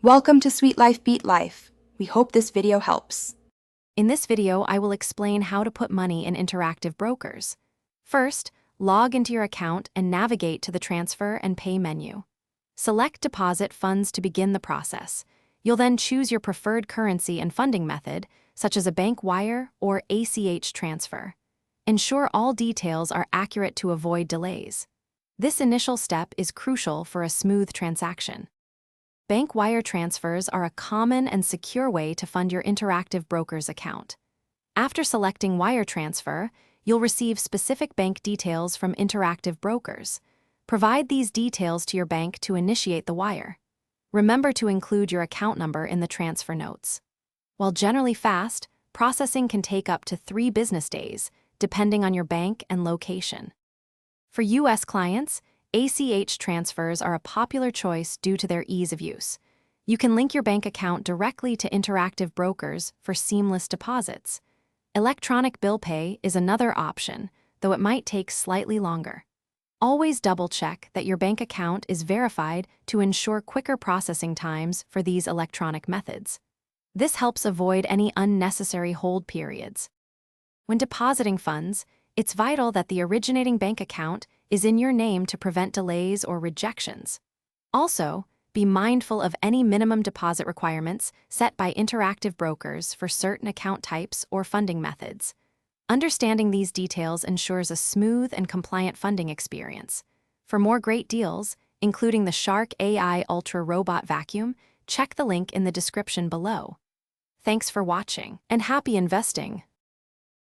Welcome to Sweet Life Beat Life. We hope this video helps. In this video, I will explain how to put money in interactive brokers. First, log into your account and navigate to the Transfer and Pay menu. Select Deposit Funds to begin the process. You'll then choose your preferred currency and funding method, such as a bank wire or ACH transfer. Ensure all details are accurate to avoid delays. This initial step is crucial for a smooth transaction. Bank wire transfers are a common and secure way to fund your interactive broker's account. After selecting wire transfer, you'll receive specific bank details from interactive brokers. Provide these details to your bank to initiate the wire. Remember to include your account number in the transfer notes. While generally fast, processing can take up to 3 business days, depending on your bank and location. For U.S. clients, ACH transfers are a popular choice due to their ease of use. You can link your bank account directly to interactive brokers for seamless deposits. Electronic bill pay is another option, though it might take slightly longer. Always double-check that your bank account is verified to ensure quicker processing times for these electronic methods. This helps avoid any unnecessary hold periods. When depositing funds, it's vital that the originating bank account is in your name to prevent delays or rejections. Also, be mindful of any minimum deposit requirements set by interactive brokers for certain account types or funding methods. Understanding these details ensures a smooth and compliant funding experience. For more great deals, including the Shark AI Ultra Robot Vacuum, check the link in the description below. Thanks for watching, and happy investing!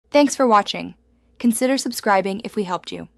Thanks for watching. Consider subscribing if we helped you.